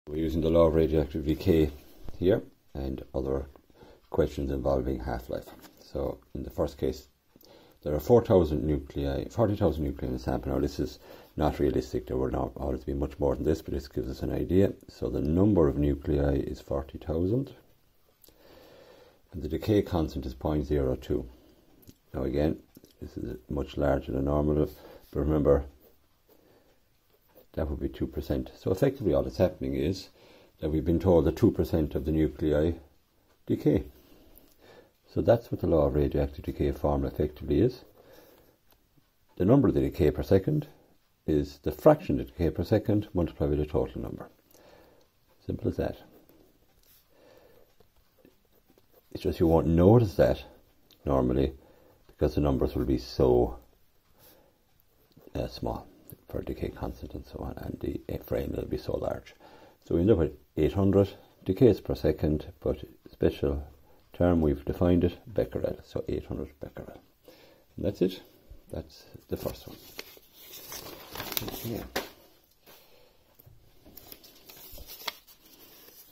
We're using the law of radioactive decay here and other questions involving half-life. So in the first case, there are 40,000 nuclei in the sample. Now this is not realistic. There will not always be much more than this, but this gives us an idea. So the number of nuclei is 40,000 and the decay constant is 0.02. Now again, this is much larger than normal, but remember that would be 2%. So effectively all that's happening is that we've been told that 2% of the nuclei decay. So that's what the law of radioactive decay formula effectively is. The number of the decay per second is the fraction of the decay per second multiplied by the total number. Simple as that. It's just you won't notice that normally because the numbers will be so small for decay constant and so on, and the frame will be so large. So we end up with 800 decays per second, but special term we've defined it, becquerel, so 800 becquerel. And that's it. That's the first one. Okay.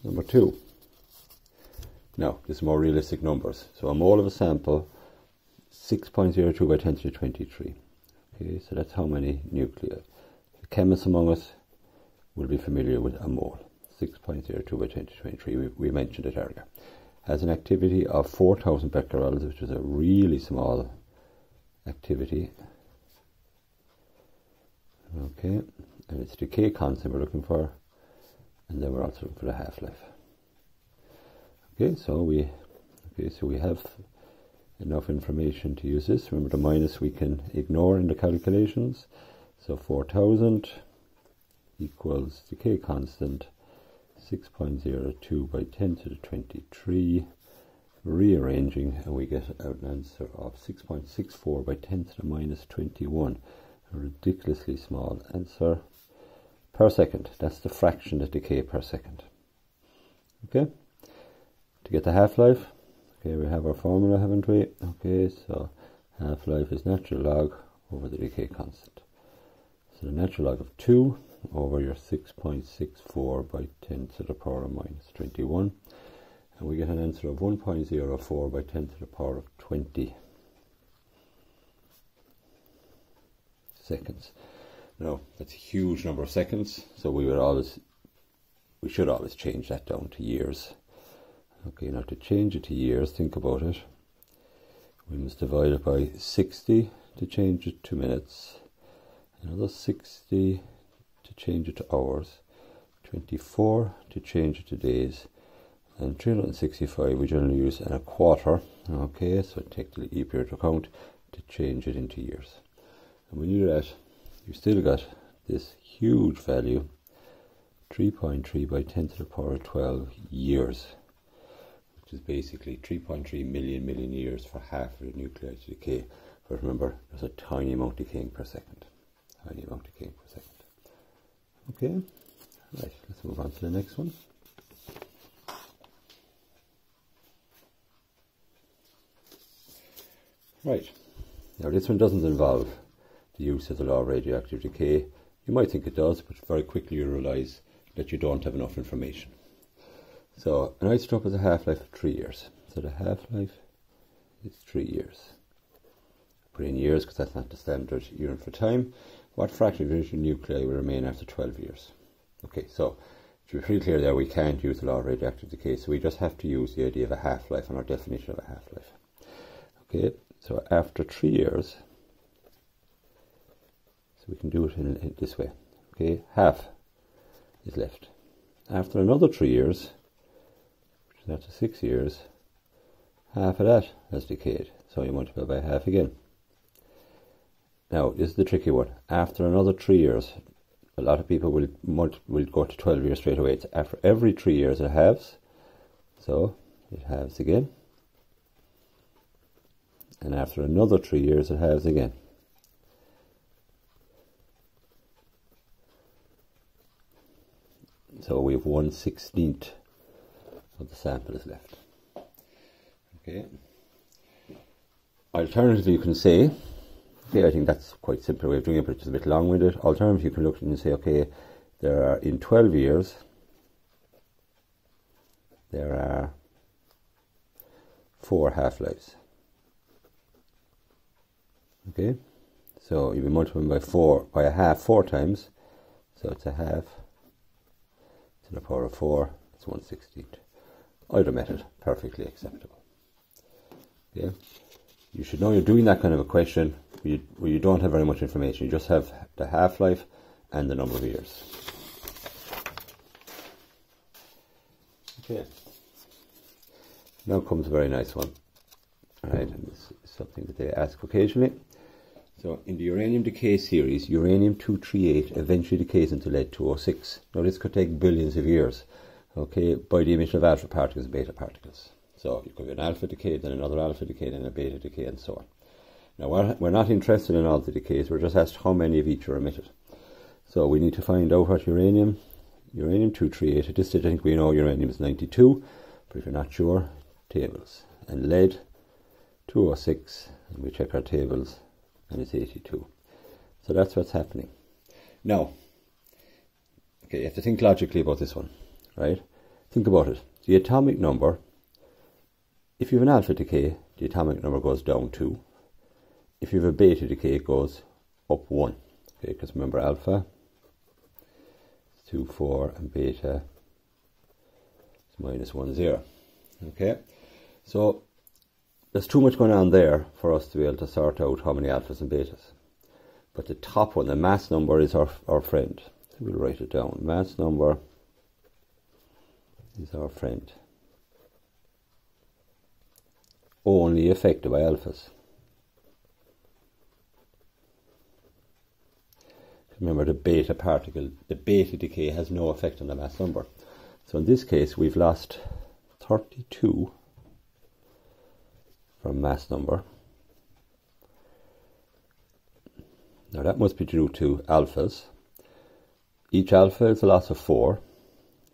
Number 2. Now, this is more realistic numbers. So a mole of a sample, 6.02 by 10 to the 23. Okay, so that's how many nuclei. The chemists among us will be familiar with a mole. 6.02 by 10 to the 23. We mentioned it earlier. Has an activity of 4,000 becquerels, which is a really small activity. Okay, and it's decay constant we're looking for, and then we're also looking for the half-life. Okay, so we have enough information to use this. Remember, the minus we can ignore in the calculations. So 4,000 equals decay constant 6.02 by 10 to the 23. Rearranging, and we get an answer of 6.64 by 10 to the minus 21. A ridiculously small answer per second. That's the fraction of decay per second. Okay, to get the half-life, okay, we have our formula, haven't we? Okay, so half-life is natural log over the decay constant. So the natural log of 2 over your 6.64 by 10 to the power of minus 21. And we get an answer of 1.04 by 10 to the power of 20 seconds. Now, that's a huge number of seconds, so we should always change that down to years. Okay, now to change it to years, think about it. We must divide it by 60 to change it to minutes, another 60 to change it to hours, 24 to change it to days, and 365 we generally use in a quarter. Okay, so take the leap year to account to change it into years. And when you do that, you still got this huge value, 3.3 by 10 to the power of 12 years, which is basically 3.3 million years for half of the nuclei to decay. But remember, there's a tiny amount decaying per second. Tiny amount decaying per second. Okay, right, let's move on to the next one. Right, now this one doesn't involve the use of the law of radioactive decay. You might think it does, but very quickly you realise that you don't have enough information. So an isotope has a half-life of 3 years. So the half-life is 3 years. Put in years because that's not the standard unit for time. What fraction of the nuclei will remain after 12 years? Okay, so to be pretty clear there, we can't use the law of radioactive decay, so we just have to use the idea of a half-life and our definition of a half-life. Okay, so after 3 years, so we can do it in this way. Okay, half is left. After another 3 years, which is after 6 years, half of that has decayed. So you multiply by half again. Now, this is the tricky one. After another 3 years, a lot of people will go to 12 years straight away. It's after every 3 years it halves. So it halves again. And after another 3 years it halves again. So we have 1/16 of the sample is left. Okay. Alternatively, you can say, okay, I think that's quite a simple way of doing it, but it's a bit long-winded. Alternatively, you can look and say, okay, there are in 12 years, there are 4 half-lives. Okay, so you'll be multiplying by a half 4 times, so it's a half to the power of 4, it's 1/16. Either method, perfectly acceptable. Yeah, you should know you're doing that kind of a question where you don't have very much information, you just have the half-life and the number of years. Okay, now comes a very nice one. Alright, and this is something that they ask occasionally. So in the uranium decay series, uranium-238 eventually decays into lead-206. Now this could take billions of years, okay, by the emission of alpha particles and beta particles. So you could have an alpha decay, then another alpha decay, then a beta decay, and so on. Now we're not interested in all the decays, we're just asked how many of each are emitted. So we need to find out what uranium-238, at this stage I think we know uranium is 92, but if you're not sure, tables. And lead-206, and we check our tables, and it's 82. So that's what's happening. Now, okay, you have to think logically about this one, right? Think about it. The atomic number, if you have an alpha decay, the atomic number goes down 2. If you have a beta decay, it goes up 1. Okay, because remember alpha is 2, 4, and beta is minus 1, 0. Okay, so there's too much going on there for us to be able to sort out how many alphas and betas. But the top one, the mass number, is our friend. We'll write it down. Mass number is our friend. Only affected by alphas. Remember the beta particle, the beta decay has no effect on the mass number. So in this case we've lost 32 from mass number. Now that must be due to alphas. Each alpha is a loss of 4.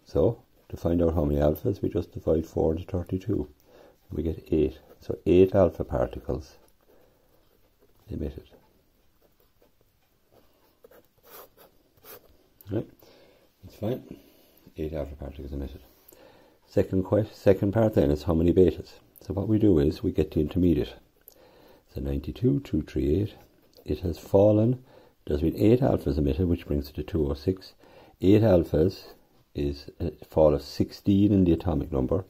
So to find out how many alphas, we just divide 4 into 32. We get 8. So 8 alpha particles emitted. Right, that's fine. 8 alpha particles emitted. Second part then is how many betas. So what we do is we get the intermediate. So 92, 238. It has fallen. There's been 8 alphas emitted, which brings it to 206. 8 alphas is a fall of 16 in the atomic number.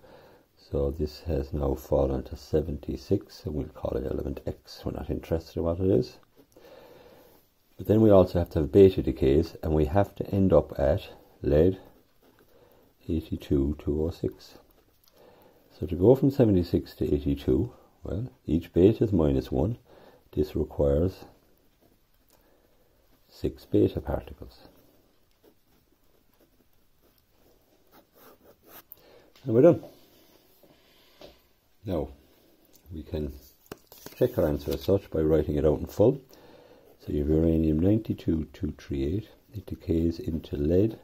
So this has now fallen to 76, and we'll call it element X. We're not interested in what it is. But then we also have to have beta decays, and we have to end up at lead 82, 206. So to go from 76 to 82, well, each beta is minus 1. This requires 6 beta particles. And we're done. Now, we can check our answer as such by writing it out in full. So you have uranium 92, 238. It decays into lead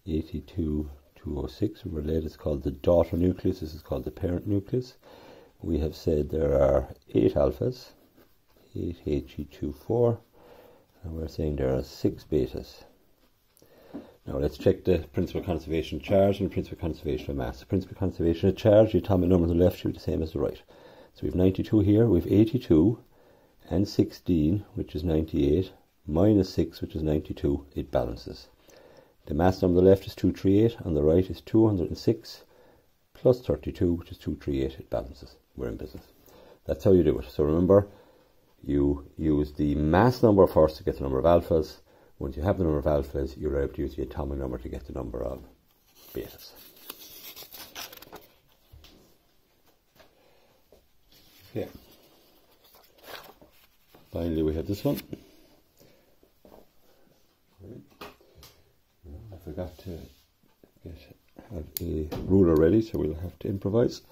82, 206. Remember, lead is called the daughter nucleus. This is called the parent nucleus. We have said there are 8 alphas, 8 He24, and we're saying there are 6 betas. Now let's check the principal conservation of charge and principal conservation of mass. The principal conservation of charge, the atomic number on the left should be the same as the right. So we have 92 here, we have 82, and 16, which is 98, minus 6, which is 92, it balances. The mass number on the left is 238, on the right is 206, plus 32, which is 238, it balances. We're in business. That's how you do it. So remember, you use the mass number first to get the number of alphas. Once you have the number of alphas, you're able to use the atomic number to get the number of betas. Okay. Finally, we have this one. I forgot to have a ruler ready, so we'll have to improvise.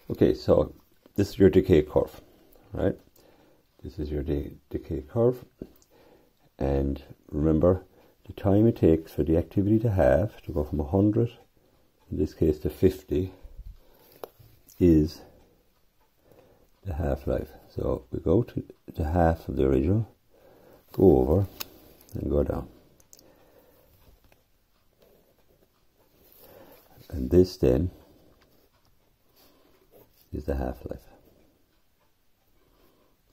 Okay, so this is your decay curve, right? This is your decay curve. And remember, the time it takes for the activity to halve, to go from 100, in this case to 50, is the half-life. So we go to the half of the original, go over, and go down. And this then is the half-life.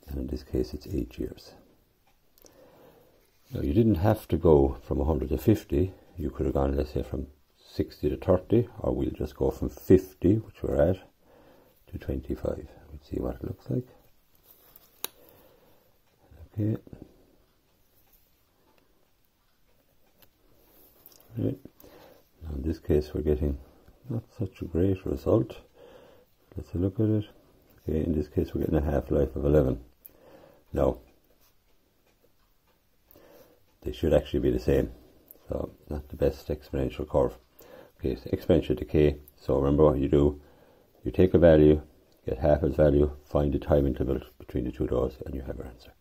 And in this case it's 8 years. Now you didn't have to go from 100 to 50, you could have gone, let's say, from 60 to 30, or we'll just go from 50, which we're at, to 25. We'll see what it looks like. Okay. Right. Now in this case we're getting not such a great result. Let's look at it. Okay, in this case we're getting a half-life of 11. Now, they should actually be the same. So, not the best exponential curve. Okay, so exponential decay. So remember what you do. You take a value, get half its value, find the time interval between the two of those, and you have your answer.